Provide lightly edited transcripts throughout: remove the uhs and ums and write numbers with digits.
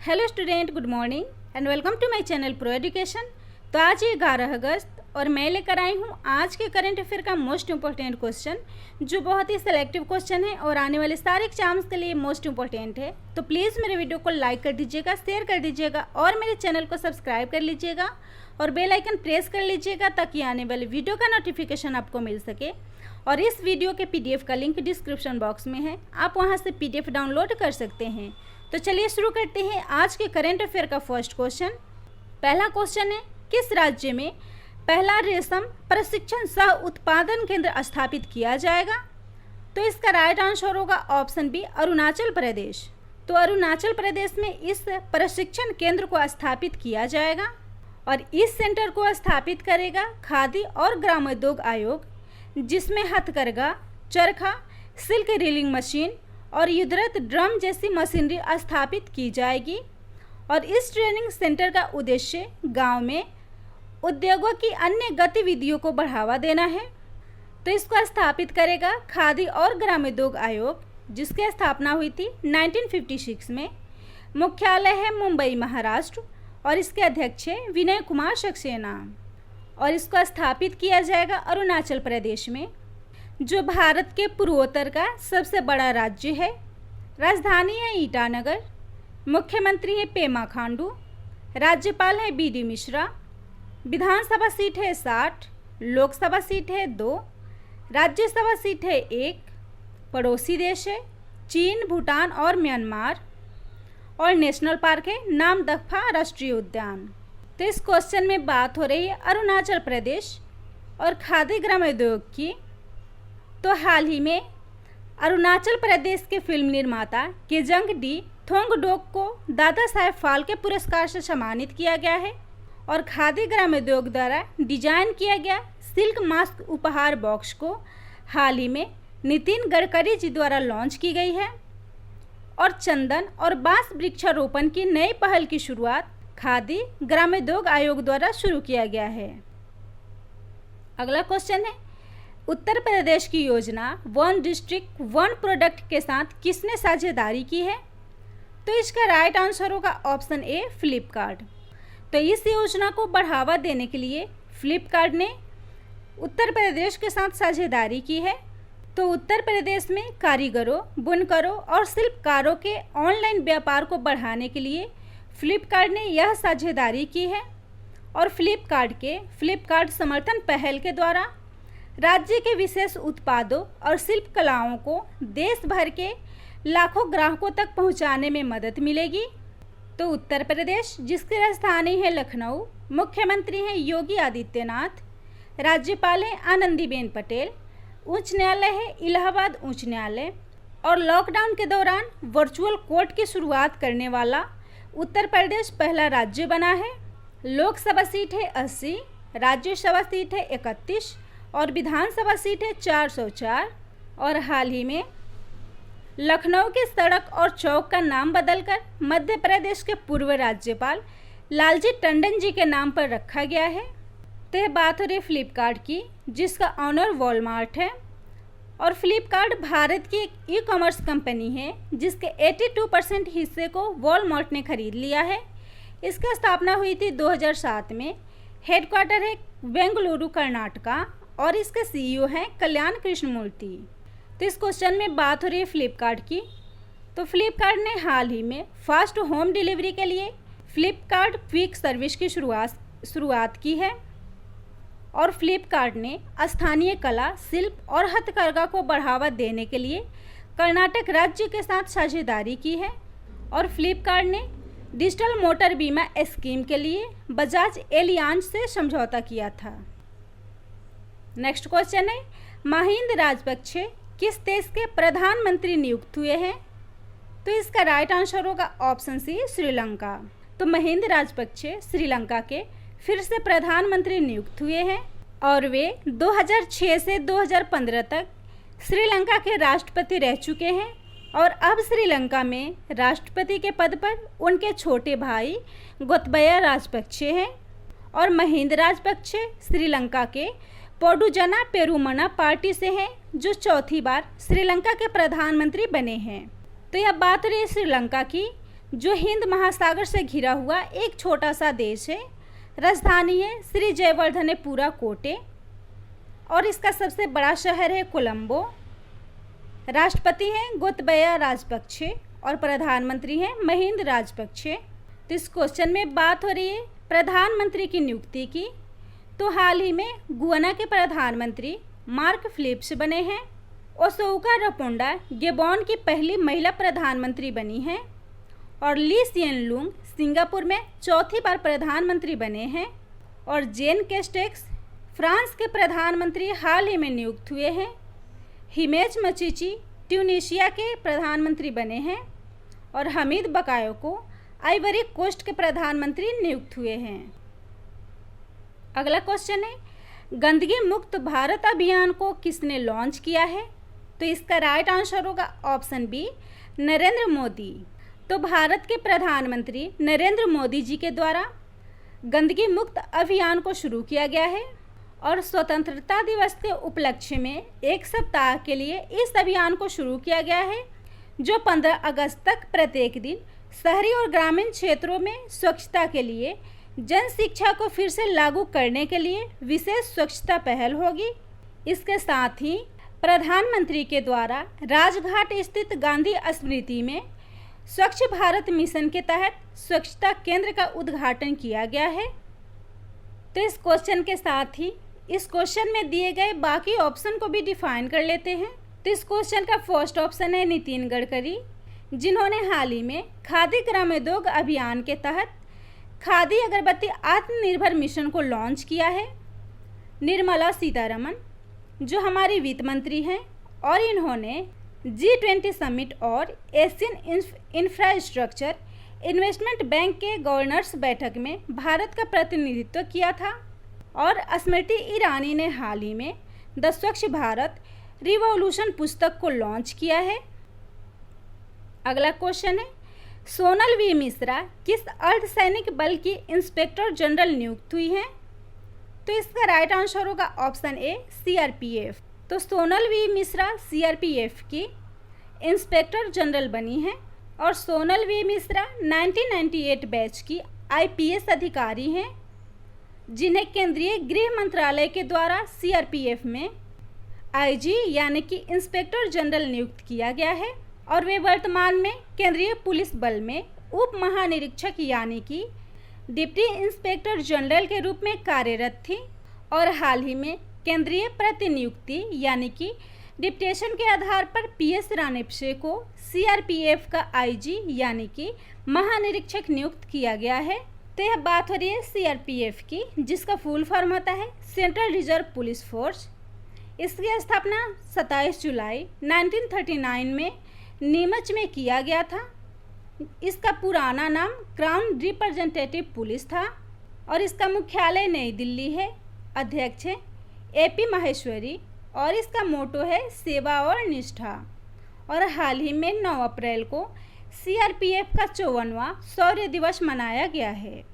Hello student, good morning and welcome to my channel pro education. तो आज 11 अगस्त और मैं लेकर आई हूँ आज के करंट अफेयर का मोस्ट इम्पोर्टेंट क्वेश्चन, जो बहुत ही सिलेक्टिव क्वेश्चन है और आने वाले सारे एग्जाम्स के लिए मोस्ट इम्पोर्टेंट है। तो प्लीज़ मेरे वीडियो को लाइक कर दीजिएगा, शेयर कर दीजिएगा और मेरे चैनल को सब्सक्राइब कर लीजिएगा और बेल आइकन प्रेस कर लीजिएगा ताकि आने वाले वीडियो का नोटिफिकेशन आपको मिल सके। और इस वीडियो के PDF का लिंक डिस्क्रिप्शन बॉक्स में है, आप वहाँ से PDF डाउनलोड कर सकते हैं। तो चलिए शुरू करते हैं आज के करंट अफेयर का फर्स्ट क्वेश्चन। पहला क्वेश्चन है, किस राज्य में पहला रेशम प्रशिक्षण सह उत्पादन केंद्र स्थापित किया जाएगा? तो इसका राइट आंसर होगा ऑप्शन बी, अरुणाचल प्रदेश। तो अरुणाचल प्रदेश में इस प्रशिक्षण केंद्र को स्थापित किया जाएगा और इस सेंटर को स्थापित करेगा खादी और ग्रामोद्योग आयोग, जिसमें हथकरघा, चरखा, सिल्क रीलिंग मशीन और युद्धरत ड्रम जैसी मशीनरी स्थापित की जाएगी। और इस ट्रेनिंग सेंटर का उद्देश्य गांव में उद्योगों की अन्य गतिविधियों को बढ़ावा देना है। तो इसको स्थापित करेगा खादी और ग्रामोद्योग आयोग, जिसकी स्थापना हुई थी 1956 में। मुख्यालय है मुंबई, महाराष्ट्र और इसके अध्यक्ष है विनय कुमार सक्सेना। और इसको स्थापित किया जाएगा अरुणाचल प्रदेश में, जो भारत के पूर्वोत्तर का सबसे बड़ा राज्य है। राजधानी है ईटानगर, मुख्यमंत्री है पेमा खांडू, राज्यपाल है BD मिश्रा, विधानसभा सीट है 60, लोकसभा सीट है 2, राज्यसभा सीट है 1, पड़ोसी देश है चीन, भूटान और म्यांमार, और नेशनल पार्क है नामदफा राष्ट्रीय उद्यान। तो इस क्वेश्चन में बात हो रही है अरुणाचल प्रदेश और खादी ग्रामोद्योग की। तो हाल ही में अरुणाचल प्रदेश के फिल्म निर्माता केजंग डी थोंगडोक को दादा साहेब फाल्के पुरस्कार से सम्मानित किया गया है। और खादी ग्रामोद्योग द्वारा डिजाइन किया गया सिल्क मास्क उपहार बॉक्स को हाल ही में नितिन गडकरी जी द्वारा लॉन्च की गई है। और चंदन और बांस वृक्षारोपण की नई पहल की शुरुआत खादी ग्रामोद्योग आयोग द्वारा शुरू किया गया है। अगला क्वेश्चन है, उत्तर प्रदेश की योजना वन डिस्ट्रिक्ट वन प्रोडक्ट के साथ किसने साझेदारी की है? तो इसका राइट आंसर होगा ऑप्शन ए, फ्लिपकार्ट। तो इस योजना को बढ़ावा देने के लिए फ्लिपकार्ट ने उत्तर प्रदेश के साथ साझेदारी की है। तो उत्तर प्रदेश में कारीगरों, बुनकरों और शिल्पकारों के ऑनलाइन व्यापार को बढ़ाने के लिए फ्लिपकार्ट ने यह साझेदारी की है। और फ्लिपकार्ट समर्थन पहल के द्वारा राज्य के विशेष उत्पादों और शिल्प कलाओं को देश भर के लाखों ग्राहकों तक पहुंचाने में मदद मिलेगी। तो उत्तर प्रदेश, जिसकी राजधानी है लखनऊ, मुख्यमंत्री हैं योगी आदित्यनाथ, राज्यपाल हैं आनंदीबेन पटेल, उच्च न्यायालय है इलाहाबाद उच्च न्यायालय। और लॉकडाउन के दौरान वर्चुअल कोर्ट की शुरुआत करने वाला उत्तर प्रदेश पहला राज्य बना है। लोकसभा सीट है 80, राज्यसभा सीट है 31 और विधानसभा सीट है 404। और हाल ही में लखनऊ के सड़क और चौक का नाम बदलकर मध्य प्रदेश के पूर्व राज्यपाल लालजी टंडन जी के नाम पर रखा गया है। तो यह बात हो रही फ्लिपकार्ट की, जिसका ऑनर वॉलमार्ट है। और फ्लिपकार्ट भारत की एक ई-कॉमर्स कंपनी है, जिसके 82% हिस्से को वॉलमार्ट ने खरीद लिया है। इसकी स्थापना हुई थी 2007 में। हेडक्वार्टर है बेंगलुरु, कर्नाटका और इसके CEO हैं कल्याण कृष्णमूर्ति। तो इस क्वेश्चन में बात हो रही है फ्लिपकार्ट की। तो फ्लिपकार्ट ने हाल ही में फास्ट होम डिलीवरी के लिए फ्लिपकार्ट क्विक सर्विस की शुरुआत की है। और फ्लिपकार्ट ने स्थानीय कला, शिल्प और हथकरघा को बढ़ावा देने के लिए कर्नाटक राज्य के साथ साझेदारी की है। और फ्लिपकार्ट ने डिजिटल मोटर बीमा स्कीम के लिए बजाज एलियांज से समझौता किया था। नेक्स्ट क्वेश्चन है, महिंदा राजपक्षे किस देश के प्रधानमंत्री नियुक्त हुए हैं? तो इसका राइट आंसर होगा ऑप्शन सी, श्रीलंका। तो महिंदा राजपक्षे श्रीलंका के फिर से प्रधानमंत्री नियुक्त हुए हैं और वे 2006 से 2015 तक श्रीलंका के राष्ट्रपति रह चुके हैं। और अब श्रीलंका में राष्ट्रपति के पद पर उनके छोटे भाई गोतबया राजपक्षे हैं। और महिंदा राजपक्षे श्रीलंका के पोडुजना पेरुमना पार्टी से हैं, जो चौथी बार श्रीलंका के प्रधानमंत्री बने हैं। तो यह बात रही श्रीलंका की, जो हिंद महासागर से घिरा हुआ एक छोटा सा देश है। राजधानी है श्री जयवर्धनेपुरा कोटे और इसका सबसे बड़ा शहर है कोलंबो। राष्ट्रपति हैं गोतबाया राजपक्षे और प्रधानमंत्री हैं महिंद्र राजपक्षे। तो इस क्वेश्चन में बात हो रही है प्रधानमंत्री की नियुक्ति की। तो हाल ही में गुयाना के प्रधानमंत्री मार्क फिलिप्स बने हैं। ओसोका रपोंडा गेबॉन की पहली महिला प्रधानमंत्री बनी हैं और ली सिएन लुंग सिंगापुर में चौथी बार प्रधानमंत्री बने हैं और जेन केस्टेक्स फ्रांस के प्रधानमंत्री हाल ही में नियुक्त हुए हैं। हिमेज मचीची ट्यूनीशिया के प्रधानमंत्री बने हैं और हमीद बकायोको आइवरी कोस्ट के प्रधानमंत्री नियुक्त हुए हैं। अगला क्वेश्चन है गंदगी मुक्त भारत अभियान को किसने लॉन्च किया है? तो इसका राइट आंसर होगा ऑप्शन बी नरेंद्र मोदी। तो भारत के प्रधानमंत्री नरेंद्र मोदी जी के द्वारा गंदगी मुक्त अभियान को शुरू किया गया है और स्वतंत्रता दिवस के उपलक्ष्य में एक सप्ताह के लिए इस अभियान को शुरू किया गया है, जो 15 अगस्त तक प्रत्येक दिन शहरी और ग्रामीण क्षेत्रों में स्वच्छता के लिए जन शिक्षा को फिर से लागू करने के लिए विशेष स्वच्छता पहल होगी। इसके साथ ही प्रधानमंत्री के द्वारा राजघाट स्थित गांधी स्मृति में स्वच्छ भारत मिशन के तहत स्वच्छता केंद्र का उद्घाटन किया गया है। तो इस क्वेश्चन के साथ ही इस क्वेश्चन में दिए गए बाकी ऑप्शन को भी डिफाइन कर लेते हैं। तो इस क्वेश्चन का फर्स्ट ऑप्शन है नितिन गडकरी, जिन्होंने हाल ही में खादी ग्रामोद्योग अभियान के तहत खादी अगरबत्ती आत्मनिर्भर मिशन को लॉन्च किया है। निर्मला सीतारमण, जो हमारी वित्त मंत्री हैं और इन्होंने G20 समिट और एशियन इंफ्रास्ट्रक्चर इन्वेस्टमेंट बैंक के गवर्नर्स बैठक में भारत का प्रतिनिधित्व किया था। और स्मृति ईरानी ने हाल ही में द स्वच्छ भारत रिवॉल्यूशन पुस्तक को लॉन्च किया है। अगला क्वेश्चन है सोनल वी मिश्रा किस अर्धसैनिक बल की इंस्पेक्टर जनरल नियुक्त हुई हैं? तो इसका राइट आंसर होगा ऑप्शन ए CRPF। तो सोनल वी मिश्रा CRPF की इंस्पेक्टर जनरल बनी हैं और सोनल वी मिश्रा 1998 बैच की IPS अधिकारी हैं, जिन्हें केंद्रीय गृह मंत्रालय के द्वारा CRPF में IG यानी कि इंस्पेक्टर जनरल नियुक्त किया गया है और वे वर्तमान में केंद्रीय पुलिस बल में उप महानिरीक्षक यानी कि डिप्टी इंस्पेक्टर जनरल के रूप में कार्यरत थी और हाल ही में केंद्रीय प्रतिनियुक्ति यानी कि डिप्टेशन के आधार पर PS रानीपसे को CRPF का IG यानी कि महानिरीक्षक नियुक्त किया गया है। तो यह बात हो रही है CRPF की, जिसका फुल फॉर्म होता है सेंट्रल रिजर्व पुलिस फोर्स। इसकी स्थापना 27 जुलाई 1939 में नीमच में किया गया था। इसका पुराना नाम क्राउन रिप्रेजेंटेटिव पुलिस था और इसका मुख्यालय नई दिल्ली है। अध्यक्ष है AP माहेश्वरी और इसका मोटो है सेवा और निष्ठा। और हाल ही में 9 अप्रैल को CRPF का 54वां शौर्य दिवस मनाया गया है।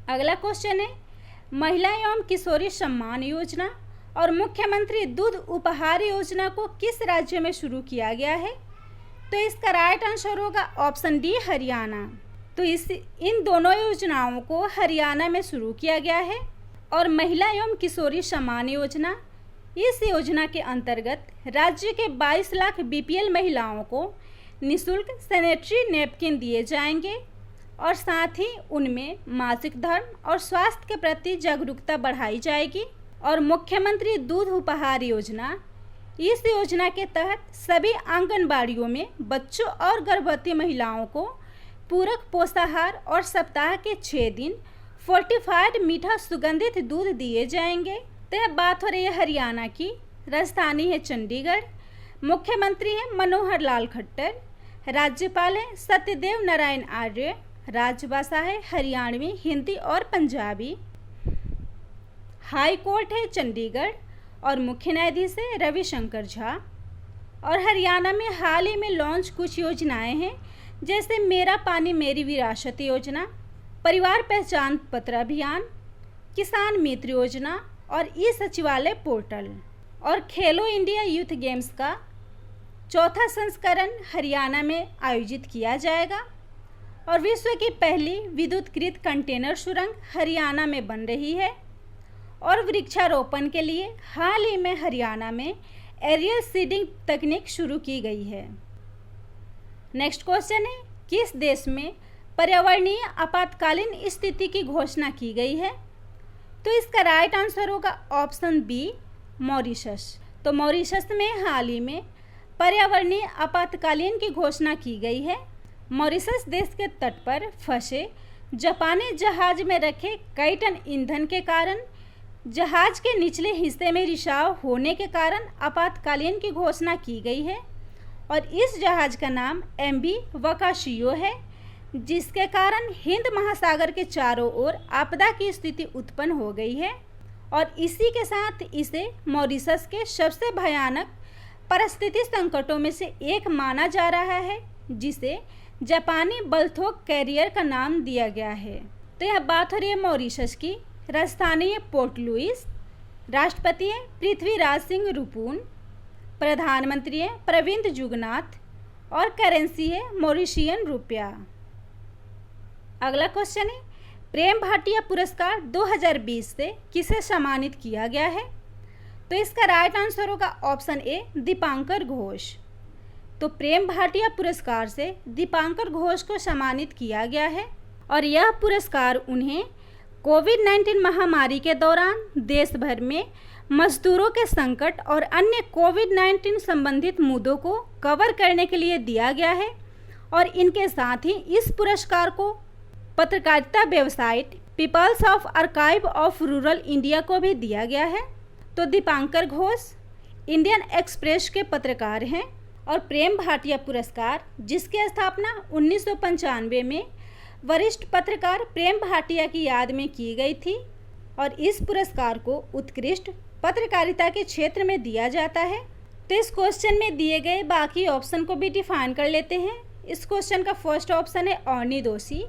अगला क्वेश्चन है महिला एवं किशोरी सम्मान योजना और मुख्यमंत्री दूध उपहार योजना को किस राज्य में शुरू किया गया है? तो इसका राइट आंसर होगा ऑप्शन डी हरियाणा। तो इन दोनों योजनाओं को हरियाणा में शुरू किया गया है और महिला एवं किशोरी सम्मान योजना, इस योजना के अंतर्गत राज्य के 22 लाख BPL महिलाओं को निःशुल्क सैनिटरी नैपकिन दिए जाएंगे और साथ ही उनमें मासिक धर्म और स्वास्थ्य के प्रति जागरूकता बढ़ाई जाएगी। और मुख्यमंत्री दूध उपहार योजना, इस योजना के तहत सभी आंगनबाड़ियों में बच्चों और गर्भवती महिलाओं को पूरक पोषाहार और सप्ताह के 6 दिन फोर्टिफाइड मीठा सुगंधित दूध दिए जाएंगे। तो यह बात हो रही है हरियाणा की। राजधानी है चंडीगढ़। मुख्यमंत्री है मनोहर लाल खट्टर। राज्यपाल है सत्यदेव नारायण आर्य। राजभाषा है हरियाणवी, हिंदी और पंजाबी। हाई कोर्ट है चंडीगढ़ और मुख्य न्यायाधीश है रविशंकर झा। और हरियाणा में हाल ही में लॉन्च कुछ योजनाएं हैं, जैसे मेरा पानी मेरी विरासत योजना, परिवार पहचान पत्र अभियान, किसान मित्र योजना और ई सचिवालय पोर्टल। और खेलो इंडिया यूथ गेम्स का चौथा संस्करण हरियाणा में आयोजित किया जाएगा। और विश्व की पहली विद्युतकृत कंटेनर सुरंग हरियाणा में बन रही है। और वृक्षारोपण के लिए हाल ही में हरियाणा में एरियल सीडिंग तकनीक शुरू की गई है। नेक्स्ट क्वेश्चन है, किस देश में पर्यावरणीय आपातकालीन स्थिति की घोषणा की गई है? तो इसका राइट आंसर होगा ऑप्शन बी, मॉरिशस। तो मॉरिशस में हाल ही में पर्यावरणीय आपातकालीन की घोषणा की गई है। मॉरिशस देश के तट पर फंसे जापानी जहाज में रखे कई टन ईंधन के कारण जहाज के निचले हिस्से में रिसाव होने के कारण आपातकालीन की घोषणा की गई है। और इस जहाज का नाम MV वकाशियो है, जिसके कारण हिंद महासागर के चारों ओर आपदा की स्थिति उत्पन्न हो गई है। और इसी के साथ इसे मॉरिशस के सबसे भयानक परिस्थिति संकटों में से एक माना जा रहा है, जिसे जापानी बल्थोक कैरियर का नाम दिया गया है। तो यह बात हो रही है मॉरिशस की। राजधानी है पोर्ट लुइस, राष्ट्रपति है पृथ्वीराज सिंह रूपून, प्रधानमंत्री है प्रविंद जुगनाथ और करेंसी है मॉरिशियन रुपया। अगला क्वेश्चन है, प्रेम भाटिया पुरस्कार 2020 से किसे सम्मानित किया गया है? तो इसका राइट आंसर होगा ऑप्शन ए, दीपांकर घोष। तो प्रेम भाटिया पुरस्कार से दीपांकर घोष को सम्मानित किया गया है। और यह पुरस्कार उन्हें कोविड-19 महामारी के दौरान देश भर में मजदूरों के संकट और अन्य कोविड-19 संबंधित मुद्दों को कवर करने के लिए दिया गया है। और इनके साथ ही इस पुरस्कार को पत्रकारिता website peoples of archive of rural India को भी दिया गया है। तो दीपांकर घोष इंडियन एक्सप्रेस के पत्रकार हैं। और प्रेम भाटिया पुरस्कार, जिसकी स्थापना 1995 में वरिष्ठ पत्रकार प्रेम भाटिया की याद में की गई थी। और इस पुरस्कार को उत्कृष्ट पत्रकारिता के क्षेत्र में दिया जाता है। तो इस क्वेश्चन में दिए गए बाकी ऑप्शन को भी डिफाइन कर लेते हैं। इस क्वेश्चन का फर्स्ट ऑप्शन है ऑर्नी दोषी,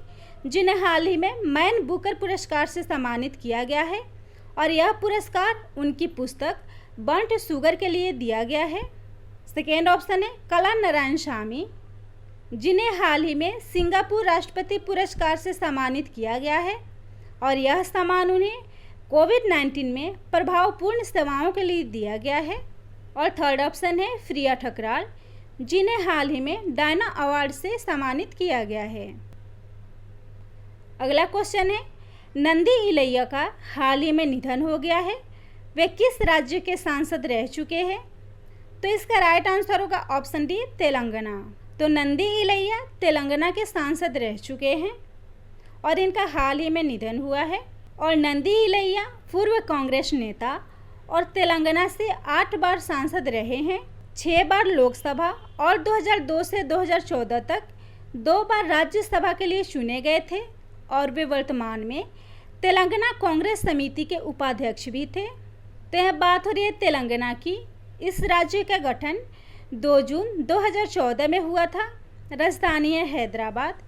जिन्हें हाल ही में मैन बुकर पुरस्कार से सम्मानित किया गया है। और यह पुरस्कार उनकी पुस्तक बर्न्ट शुगर के लिए दिया गया है। सेकेंड ऑप्शन है कला नारायण स्वामी, जिन्हें हाल ही में सिंगापुर राष्ट्रपति पुरस्कार से सम्मानित किया गया है। और यह सम्मान उन्हें कोविड-19 में प्रभावपूर्ण सेवाओं के लिए दिया गया है। और थर्ड ऑप्शन है प्रिया ठकराल, जिन्हें हाल ही में डायना अवार्ड से सम्मानित किया गया है। अगला क्वेश्चन है, नंदी इलैया का हाल ही में निधन हो गया है, वे किस राज्य के सांसद रह चुके हैं? तो इसका राइट आंसर होगा ऑप्शन डी, तेलंगाना। तो नंदी इलैया तेलंगाना के सांसद रह चुके हैं और इनका हाल ही में निधन हुआ है। और नंदी इलैया पूर्व कांग्रेस नेता और तेलंगाना से 8 बार सांसद रहे हैं, 6 बार लोकसभा और 2002 से 2014 तक 2 बार राज्यसभा के लिए चुने गए थे। और वे वर्तमान में तेलंगाना कांग्रेस समिति के उपाध्यक्ष भी थे। तो यह बात हो रही है तेलंगाना की। इस राज्य का गठन 2 जून 2014 में हुआ था। राजधानी है हैदराबाद,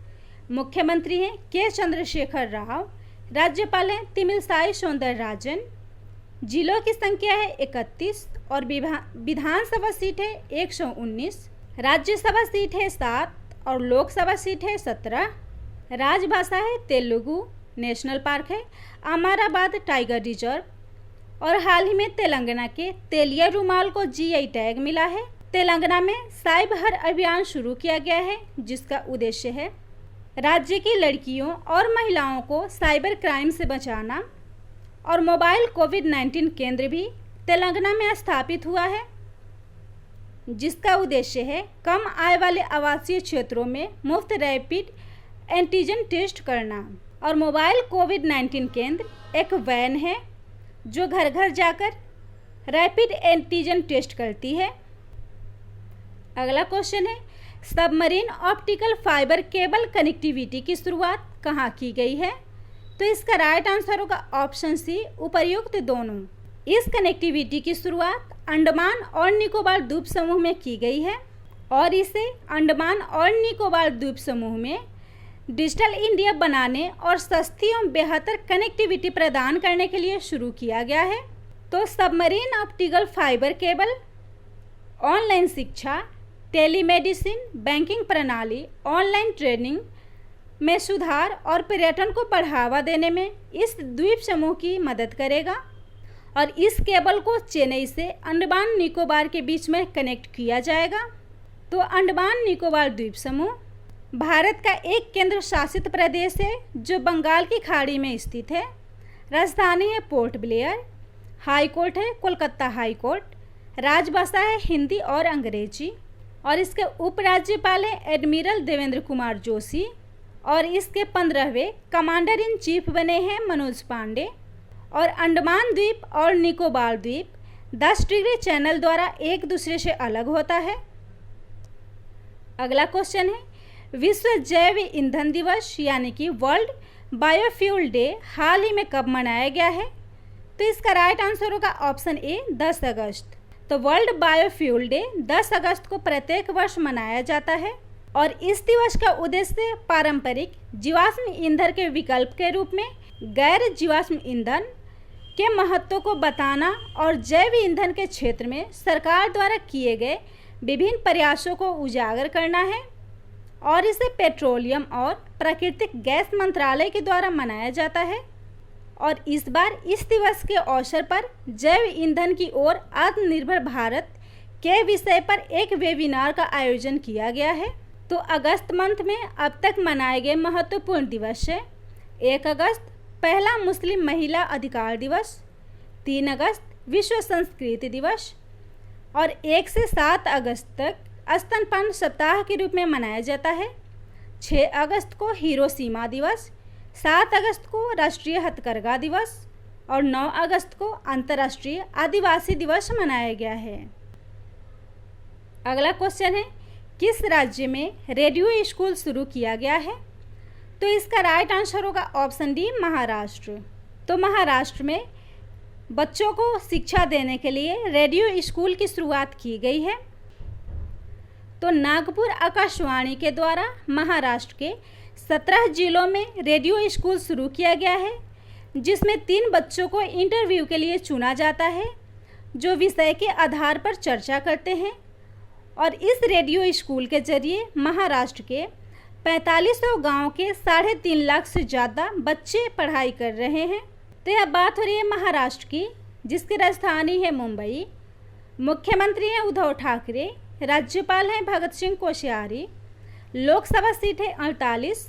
मुख्यमंत्री हैं के चंद्रशेखर राव, राज्यपाल हैं तमिलसाई सौंदरराजन, जिलों की संख्या है 31 और विधानसभा सीट है 119, राज्यसभा सीट है 7 और लोकसभा सीट है 17। राजभाषा है तेलुगु, नेशनल पार्क है अमराबाद टाइगर रिजर्व। और हाल ही में तेलंगाना के तेलिया रुमाल को GI टैग मिला है। तेलंगाना में साइबर अभियान शुरू किया गया है, जिसका उद्देश्य है राज्य की लड़कियों और महिलाओं को साइबर क्राइम से बचाना। और मोबाइल कोविड-19 केंद्र भी तेलंगाना में स्थापित हुआ है, जिसका उद्देश्य है कम आय वाले आवासीय क्षेत्रों में मुफ्त रैपिड एंटीजन टेस्ट करना। और मोबाइल कोविड-19 केंद्र एक वैन है जो घर घर जाकर रैपिड एंटीजन टेस्ट करती है। अगला क्वेश्चन है, submarine optical fibre cable connectivity की शुरुआत कहाँ की गई है? तो इसका राइट आंसर होगा ऑप्शन सी, उपर्युक्त दोनों। इस कनेक्टिविटी की शुरुआत अंडमान और निकोबार द्वीप समूह में की गई है और इसे अंडमान और निकोबार द्वीप समूह में डिजिटल इंडिया बनाने और सस्ती एवं बेहतर कनेक्टिविटी प्रदान करने के लिए शुरू किया गया है। तो submarine optical fibre cable online शिक्षा, टेलीमेडिसिन, बैंकिंग प्रणाली, ऑनलाइन ट्रेनिंग में सुधार और पर्यटन को बढ़ावा देने में इस द्वीप समूह की मदद करेगा। और इस केबल को चेन्नई से अंडमान निकोबार के बीच में कनेक्ट किया जाएगा। तो अंडमान निकोबार द्वीप समूह भारत का एक केंद्र शासित प्रदेश है जो बंगाल की खाड़ी में स्थित है। राजधानी है पोर्ट ब्लेयर, हाई कोर्ट है कोलकाता हाई कोर्ट, राजभाषा है हिंदी और अंग्रेजी, और इसके उपराज्यपाल हैं एडमिरल देवेंद्र कुमार जोशी, और इसके 15वें कमांडर इन चीफ बने हैं मनोज पांडे। और अंडमान द्वीप और निकोबार द्वीप 10 डिग्री चैनल द्वारा एक दूसरे से अलग होता है। अगला क्वेश्चन है, विश्व जैव ईंधन दिवस यानी कि वर्ल्ड बायोफ्यूल डे हाल ही में कब मनाया गया है? तो इसका राइट आंसर होगा ऑप्शन ए 10 अगस्त। तो वर्ल्ड बायोफ्यूल डे 10 अगस्त को प्रत्येक वर्ष मनाया जाता है और इस दिवस का उद्देश्य पारंपरिक जीवाश्म ईंधन के विकल्प के रूप में गैर जीवाश्म ईंधन के महत्व को बताना और जैव ईंधन के क्षेत्र में सरकार द्वारा किए गए विभिन्न प्रयासों को उजागर करना है। और इसे पेट्रोलियम और प्राकृतिक गैस मंत्रालय के द्वारा मनाया जाता है। और इस बार इस दिवस के अवसर पर जैव ईंधन की ओर आत्मनिर्भर भारत के विषय पर एक वेबिनार का आयोजन किया गया है। तो अगस्त मंथ में अब तक मनाए गए महत्वपूर्ण दिवस है 1 अगस्त पहला मुस्लिम महिला अधिकार दिवस, 3 अगस्त विश्व संस्कृति दिवस, और 1 से 7 अगस्त तक स्तनपान सप्ताह के रूप में मनाया जाता है। 6 अगस्त को हिरोशिमा दिवस, 7 अगस्त को राष्ट्रीय हथकरघा दिवस और 9 अगस्त को अंतर्राष्ट्रीय आदिवासी दिवस मनाया गया है। अगला क्वेश्चन है, किस राज्य में रेडियो स्कूल शुरू किया गया है? तो इसका राइट आंसर होगा ऑप्शन डी महाराष्ट्र। तो महाराष्ट्र में बच्चों को शिक्षा देने के लिए रेडियो स्कूल की शुरुआत की गई है। तो नागपुर आकाशवाणी के द्वारा महाराष्ट्र के 17 जिलों में रेडियो स्कूल शुरू किया गया है, जिसमें 3 बच्चों को इंटरव्यू के लिए चुना जाता है जो विषय के आधार पर चर्चा करते हैं। और इस रेडियो स्कूल के जरिए महाराष्ट्र के 4500 गाँव के 3.5 लाख से ज़्यादा बच्चे पढ़ाई कर रहे हैं। तो यह बात हो रही है महाराष्ट्र की, जिसकी राजधानी है मुंबई। मुख्यमंत्री हैं उद्धव ठाकरे, राज्यपाल हैं भगत सिंह कोश्यारी, लोकसभा सीट है 48,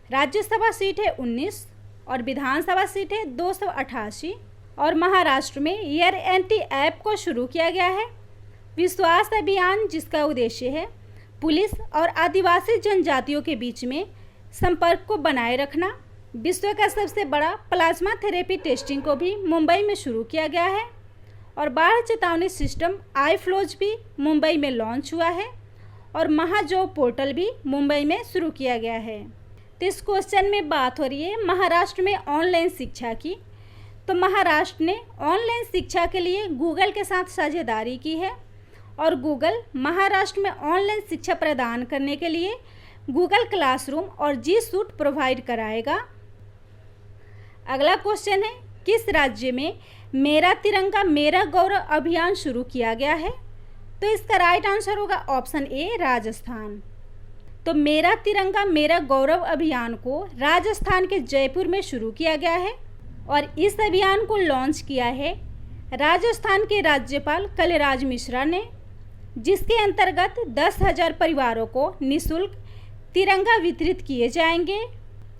राज्यसभा सीट है 19 और विधानसभा सीट है 288। और महाराष्ट्र में एयर एंटी ऐप को शुरू किया गया है, विश्वास अभियान, जिसका उद्देश्य है पुलिस और आदिवासी जनजातियों के बीच में संपर्क को बनाए रखना। विश्व का सबसे बड़ा प्लाज्मा थेरेपी टेस्टिंग को भी मुंबई में शुरू किया गया है। और बाढ़ चेतावनी सिस्टम iFlows भी मुंबई में लॉन्च हुआ है और महाजॉब पोर्टल भी मुंबई में शुरू किया गया है। तो इस क्वेश्चन में बात हो रही है महाराष्ट्र में ऑनलाइन शिक्षा की। तो महाराष्ट्र ने ऑनलाइन शिक्षा के लिए गूगल के साथ साझेदारी की है और गूगल महाराष्ट्र में ऑनलाइन शिक्षा प्रदान करने के लिए गूगल क्लासरूम और जी सूट प्रोवाइड कराएगा। अगला क्वेश्चन है, किस राज्य में मेरा तिरंगा मेरा गौरव अभियान शुरू किया गया है? तो इसका राइट आंसर होगा ऑप्शन ए राजस्थान। तो मेरा तिरंगा मेरा गौरव अभियान को राजस्थान के जयपुर में शुरू किया गया है और इस अभियान को लॉन्च किया है राजस्थान के राज्यपाल कलराज मिश्रा ने, जिसके अंतर्गत 10,000 परिवारों को निःशुल्क तिरंगा वितरित किए जाएंगे।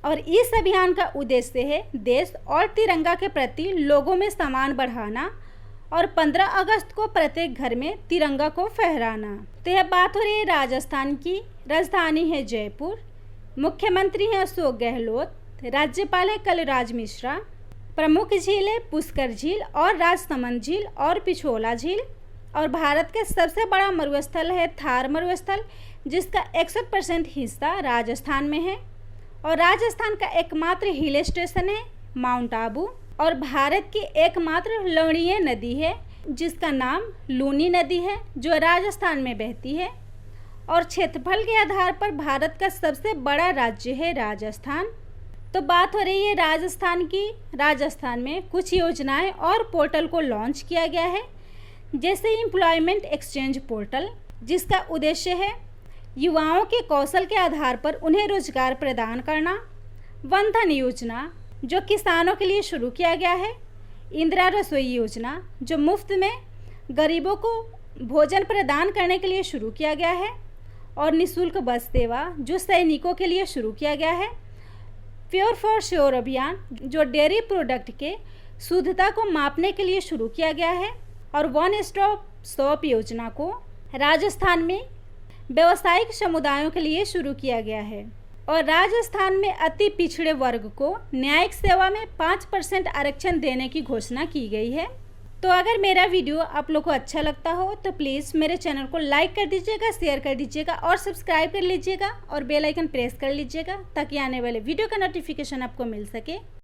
और इस अभियान का उद्देश्य है देश और तिरंगा के प्रति लोगों में सम्मान बढ़ाना और 15 अगस्त को प्रत्येक घर में तिरंगा को फहराना। तो यह बात हो रही है राजस्थान की, राजधानी है जयपुर, मुख्यमंत्री हैं अशोक गहलोत, राज्यपाल है कलराज मिश्रा, प्रमुख झील है पुष्कर झील और राजसमंद झील और पिछोला झील। और भारत के सबसे बड़ा मरुस्थल है थार मरुस्थल, जिसका 61% हिस्सा राजस्थान में है। और राजस्थान का एकमात्र हिल स्टेशन है माउंट आबू और भारत की एकमात्र लवणीय नदी है जिसका नाम लूनी नदी है, जो राजस्थान में बहती है। और क्षेत्रफल के आधार पर भारत का सबसे बड़ा राज्य है राजस्थान। तो बात हो रही है राजस्थान की। राजस्थान में कुछ योजनाएं और पोर्टल को लॉन्च किया गया है, जैसे एम्प्लॉयमेंट एक्सचेंज पोर्टल, जिसका उद्देश्य है युवाओं के कौशल के आधार पर उन्हें रोजगार प्रदान करना। वन धन योजना जो किसानों के लिए शुरू किया गया है। इंदिरा रसोई योजना जो मुफ्त में गरीबों को भोजन प्रदान करने के लिए शुरू किया गया है। और निःशुल्क बस सेवा जो सैनिकों के लिए शुरू किया गया है। प्योर फॉर श्योर अभियान जो डेयरी प्रोडक्ट के शुद्धता को मापने के लिए शुरू किया गया है। और वन स्टॉप शॉप योजना को राजस्थान में व्यावसायिक समुदायों के लिए शुरू किया गया है। और राजस्थान में अति पिछड़े वर्ग को न्यायिक सेवा में 5% आरक्षण देने की घोषणा की गई है। तो अगर मेरा वीडियो आप लोग को अच्छा लगता हो तो प्लीज़ मेरे चैनल को लाइक कर दीजिएगा, शेयर कर दीजिएगा और सब्सक्राइब कर लीजिएगा और बेल आइकन प्रेस कर लीजिएगा ताकि आने वाले वीडियो का नोटिफिकेशन आपको मिल सके।